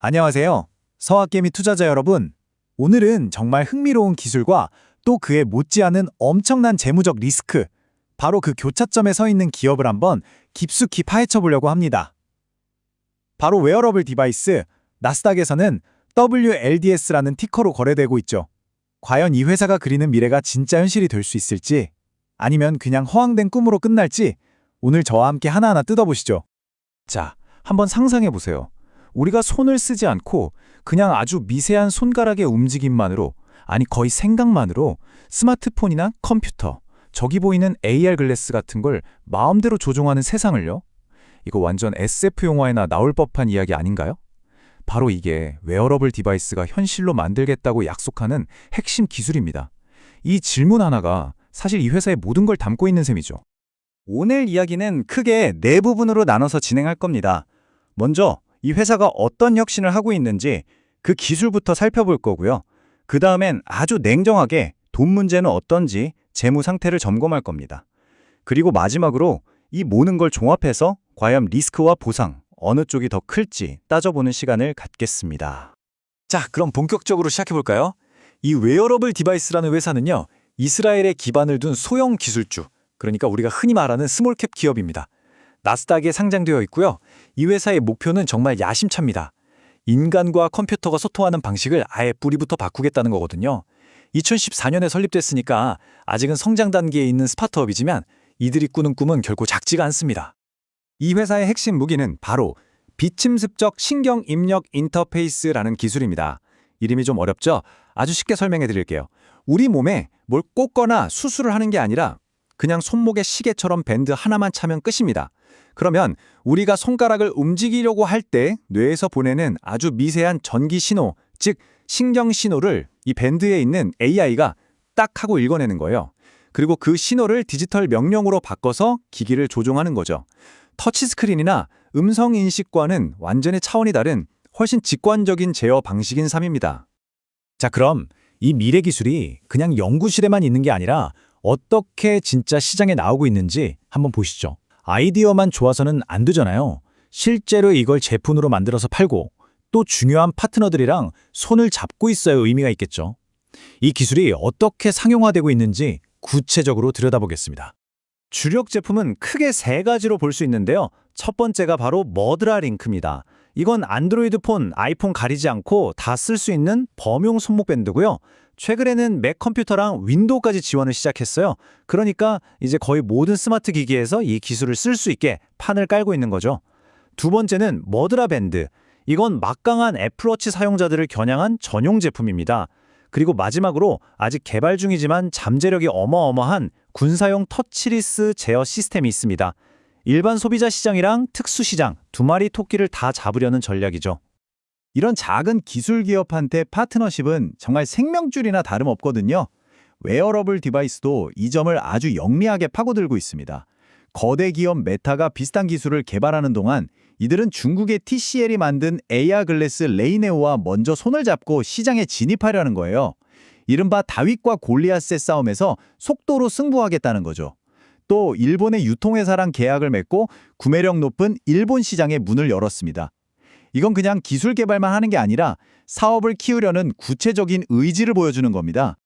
안녕하세요. 서학개미 투자자 여러분. 오늘은 정말 흥미로운 기술과 또 그에 못지않은 엄청난 재무적 리스크, 바로 그 교차점에 서 있는 기업을 한번 깊숙이 파헤쳐 보려고 합니다. 바로 웨어러블 디바이스, 나스닥에서는 WLDS라는 티커로 거래되고 있죠. 과연 이 회사가 그리는 미래가 진짜 현실이 될 수 있을지, 아니면 그냥 허황된 꿈으로 끝날지, 오늘 저와 함께 하나하나 뜯어보시죠. 자, 한번 상상해 보세요. 우리가 손을 쓰지 않고 그냥 아주 미세한 손가락의 움직임만으로, 아니 거의 생각만으로 스마트폰이나 컴퓨터, 저기 보이는 AR 글래스 같은 걸 마음대로 조종하는 세상을요? 이거 완전 SF 영화에나 나올 법한 이야기 아닌가요? 바로 이게 웨어러블 디바이스가 현실로 만들겠다고 약속하는 핵심 기술입니다. 이 질문 하나가 사실 이 회사의 모든 걸 담고 있는 셈이죠. 오늘 이야기는 크게 네 부분으로 나눠서 진행할 겁니다. 먼저 이 회사가 어떤 혁신을 하고 있는지 그 기술부터 살펴볼 거고요. 그 다음엔 아주 냉정하게 돈 문제는 어떤지 재무 상태를 점검할 겁니다. 그리고 마지막으로 이 모든 걸 종합해서 과연 리스크와 보상, 어느 쪽이 더 클지 따져보는 시간을 갖겠습니다. 자, 그럼 본격적으로 시작해볼까요? 이 웨어러블 디바이스라는 회사는요, 이스라엘에 기반을 둔 소형 기술주, 그러니까 우리가 흔히 말하는 스몰캡 기업입니다. 나스닥에 상장되어 있고요. 이 회사의 목표는 정말 야심차입니다. 인간과 컴퓨터가 소통하는 방식을 아예 뿌리부터 바꾸겠다는 거거든요. 2014년에 설립됐으니까 아직은 성장 단계에 있는 스타트업이지만 이들이 꾸는 꿈은 결코 작지가 않습니다. 이 회사의 핵심 무기는 바로 비침습적 신경 입력 인터페이스라는 기술입니다. 이름이 좀 어렵죠? 아주 쉽게 설명해 드릴게요. 우리 몸에 뭘 꽂거나 수술을 하는 게 아니라 그냥 손목에 시계처럼 밴드 하나만 차면 끝입니다. 그러면 우리가 손가락을 움직이려고 할 때 뇌에서 보내는 아주 미세한 전기 신호, 즉 신경 신호를 이 밴드에 있는 AI가 딱 하고 읽어내는 거예요. 그리고 그 신호를 디지털 명령으로 바꿔서 기기를 조종하는 거죠. 터치스크린이나 음성인식과는 완전히 차원이 다른 훨씬 직관적인 제어 방식인 셈입니다. 자, 그럼 이 미래 기술이 그냥 연구실에만 있는 게 아니라 어떻게 진짜 시장에 나오고 있는지 한번 보시죠. 아이디어만 좋아서는 안 되잖아요. 실제로 이걸 제품으로 만들어서 팔고 또 중요한 파트너들이랑 손을 잡고 있어야 의미가 있겠죠. 이 기술이 어떻게 상용화되고 있는지 구체적으로 들여다보겠습니다. 주력 제품은 크게 세 가지로 볼 수 있는데요. 첫 번째가 바로 머드라 링크입니다. 이건 안드로이드 폰, 아이폰 가리지 않고 다 쓸 수 있는 범용 손목 밴드고요. 최근에는 맥 컴퓨터랑 윈도우까지 지원을 시작했어요. 그러니까 이제 거의 모든 스마트 기기에서 이 기술을 쓸 수 있게 판을 깔고 있는 거죠. 두 번째는 머드라 밴드. 이건 막강한 애플워치 사용자들을 겨냥한 전용 제품입니다. 그리고 마지막으로 아직 개발 중이지만 잠재력이 어마어마한 군사용 터치리스 제어 시스템이 있습니다. 일반 소비자 시장이랑 특수 시장, 두 마리 토끼를 다 잡으려는 전략이죠. 이런 작은 기술 기업한테 파트너십은 정말 생명줄이나 다름없거든요. 웨어러블 디바이스도 이 점을 아주 영리하게 파고들고 있습니다. 거대 기업 메타가 비슷한 기술을 개발하는 동안 이들은 중국의 TCL이 만든 AR 글래스 레이네오와 먼저 손을 잡고 시장에 진입하려는 거예요. 이른바 다윗과 골리앗의 싸움에서 속도로 승부하겠다는 거죠. 또 일본의 유통회사랑 계약을 맺고 구매력 높은 일본 시장에 문을 열었습니다. 이건 그냥 기술 개발만 하는 게 아니라 사업을 키우려는 구체적인 의지를 보여주는 겁니다.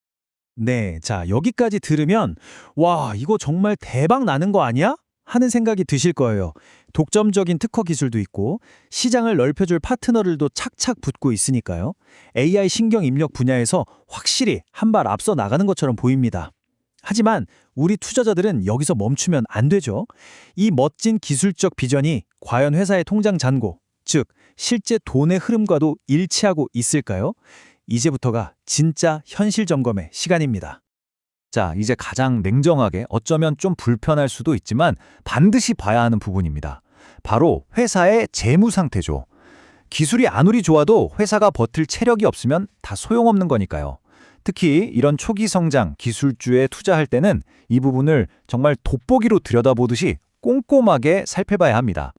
네, 자, 여기까지 들으면 와, 이거 정말 대박 나는 거 아니야? 하는 생각이 드실 거예요. 독점적인 특허 기술도 있고 시장을 넓혀줄 파트너들도 착착 붙고 있으니까요. AI 신경 입력 분야에서 확실히 한 발 앞서 나가는 것처럼 보입니다. 하지만 우리 투자자들은 여기서 멈추면 안 되죠. 이 멋진 기술적 비전이 과연 회사의 통장 잔고, 즉 실제 돈의 흐름과도 일치하고 있을까요? 이제부터가 진짜 현실 점검의 시간입니다. 자, 이제 가장 냉정하게 어쩌면 좀 불편할 수도 있지만 반드시 봐야 하는 부분입니다. 바로 회사의 재무 상태죠. 기술이 아무리 좋아도 회사가 버틸 체력이 없으면 다 소용없는 거니까요. 특히 이런 초기 성장 기술주에 투자할 때는 이 부분을 정말 돋보기로 들여다보듯이 꼼꼼하게 살펴봐야 합니다.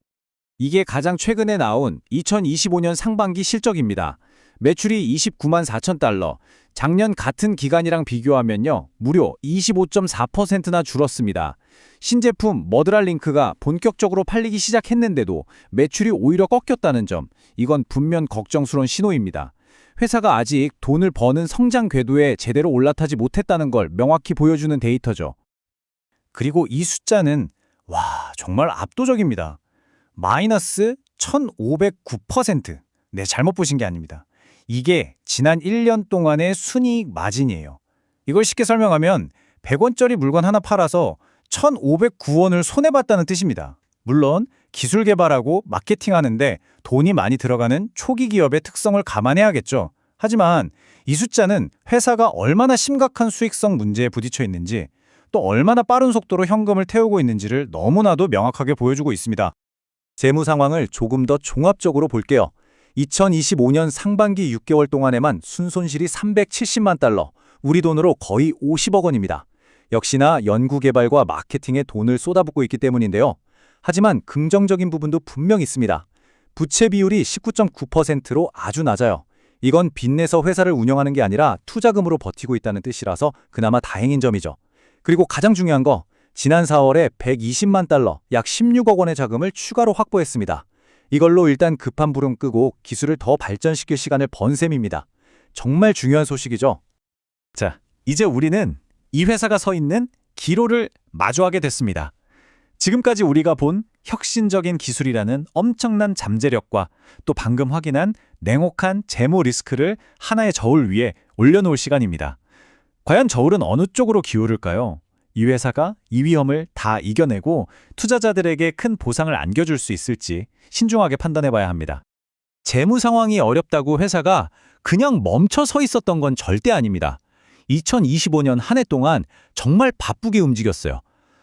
이게 가장 최근에 나온 2025년 상반기 실적입니다. 매출이 29만 4천 달러, 작년 같은 기간이랑 비교하면요, 무려 25.4%나 줄었습니다. 신제품 머드랄링크가 본격적으로 팔리기 시작했는데도 매출이 오히려 꺾였다는 점, 이건 분명 걱정스러운 신호입니다. 회사가 아직 돈을 버는 성장 궤도에 제대로 올라타지 못했다는 걸 명확히 보여주는 데이터죠. 그리고 이 숫자는 정말 압도적입니다. 마이너스 1509%. 네, 잘못 보신 게 아닙니다. 이게 지난 1년 동안의 순이익 마진이에요. 이걸 쉽게 설명하면 100원짜리 물건 하나 팔아서 1,509원을 손해봤다는 뜻입니다. 물론 기술 개발하고 마케팅하는데 돈이 많이 들어가는 초기 기업의 특성을 감안해야겠죠. 하지만 이 숫자는 회사가 얼마나 심각한 수익성 문제에 부딪혀 있는지, 또 얼마나 빠른 속도로 현금을 태우고 있는지를 너무나도 명확하게 보여주고 있습니다. 재무 상황을 조금 더 종합적으로 볼게요. 2025년 상반기 6개월 동안에만 순손실이 370만 달러, 우리 돈으로 거의 50억 원입니다. 역시나 연구개발과 마케팅에 돈을 쏟아붓고 있기 때문인데요. 하지만 긍정적인 부분도 분명 있습니다. 부채 비율이 19.9%로 아주 낮아요. 이건 빚내서 회사를 운영하는 게 아니라 투자금으로 버티고 있다는 뜻이라서 그나마 다행인 점이죠. 그리고 가장 중요한 거, 지난 4월에 120만 달러, 약 16억 원의 자금을 추가로 확보했습니다. 이걸로 일단 급한 불은 끄고 기술을 더 발전시킬 시간을 번 셈입니다. 정말 중요한 소식이죠. 자, 이제 우리는 이 회사가 서 있는 기로를 마주하게 됐습니다. 지금까지 우리가 본 혁신적인 기술이라는 엄청난 잠재력과 또 방금 확인한 냉혹한 재무 리스크를 하나의 저울 위에 올려놓을 시간입니다. 과연 저울은 어느 쪽으로 기울을까요? 이 회사가 이 위험을 다 이겨내고 투자자들에게 큰 보상을 안겨줄 수 있을지 신중하게 판단해봐야 합니다. 재무 상황이 어렵다고 회사가 그냥 멈춰 서 있었던 건 절대 아닙니다. 2025년 한 해 동안 정말 바쁘게 움직였어요.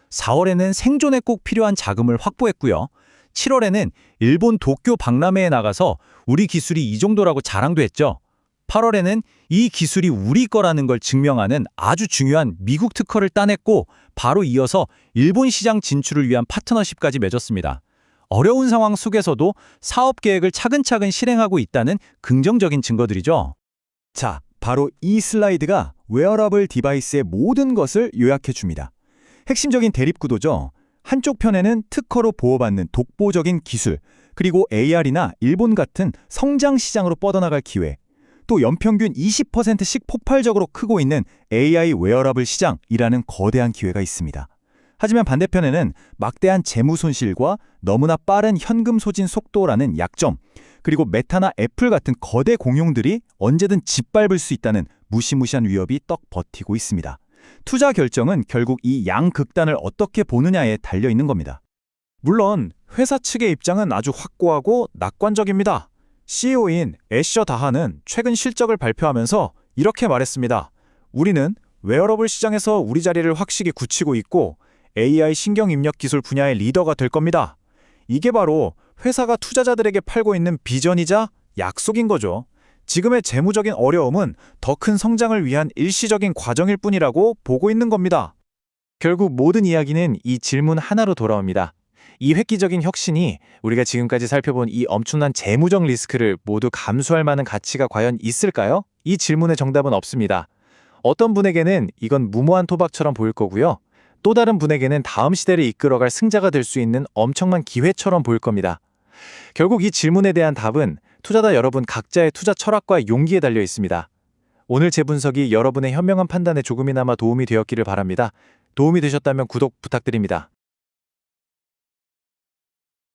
4월에는 생존에 꼭 필요한 자금을 확보했고요. 7월에는 일본 도쿄 박람회에 나가서 우리 기술이 이 정도라고 자랑도 했죠. 8월에는 이 기술이 우리 거라는 걸 증명하는 아주 중요한 미국 특허를 따냈고, 바로 이어서 일본 시장 진출을 위한 파트너십까지 맺었습니다. 어려운 상황 속에서도 사업 계획을 차근차근 실행하고 있다는 긍정적인 증거들이죠. 자, 바로 이 슬라이드가 웨어러블 디바이스의 모든 것을 요약해 줍니다. 핵심적인 대립구도죠. 한쪽 편에는 특허로 보호받는 독보적인 기술, 그리고 AR이나 일본 같은 성장 시장으로 뻗어나갈 기회, 또 연평균 20%씩 폭발적으로 크고 있는 AI 웨어러블 시장이라는 거대한 기회가 있습니다. 하지만 반대편에는 막대한 재무 손실과 너무나 빠른 현금 소진 속도라는 약점, 그리고 메타나 애플 같은 거대 공룡들이 언제든 짓밟을 수 있다는 무시무시한 위협이 떡 버티고 있습니다. 투자 결정은 결국 이 양극단을 어떻게 보느냐에 달려 있는 겁니다. 물론 회사 측의 입장은 아주 확고하고 낙관적입니다. CEO인 애셔 다하는 최근 실적을 발표하면서 이렇게 말했습니다. 우리는 웨어러블 시장에서 우리 자리를 확실히 굳히고 있고 AI 신경입력 기술 분야의 리더가 될 겁니다. 이게 바로 회사가 투자자들에게 팔고 있는 비전이자 약속인 거죠. 지금의 재무적인 어려움은 더 큰 성장을 위한 일시적인 과정일 뿐이라고 보고 있는 겁니다. 결국 모든 이야기는 이 질문 하나로 돌아옵니다. 이 획기적인 혁신이 우리가 지금까지 살펴본 이 엄청난 재무적 리스크를 모두 감수할 만한 가치가 과연 있을까요? 이 질문의 정답은 없습니다. 어떤 분에게는 이건 무모한 토박처럼 보일 거고요. 또 다른 분에게는 다음 시대를 이끌어갈 승자가 될 수 있는 엄청난 기회처럼 보일 겁니다. 결국 이 질문에 대한 답은 투자자 여러분 각자의 투자 철학과 용기에 달려 있습니다. 오늘 제 분석이 여러분의 현명한 판단에 조금이나마 도움이 되었기를 바랍니다. 도움이 되셨다면 구독 부탁드립니다.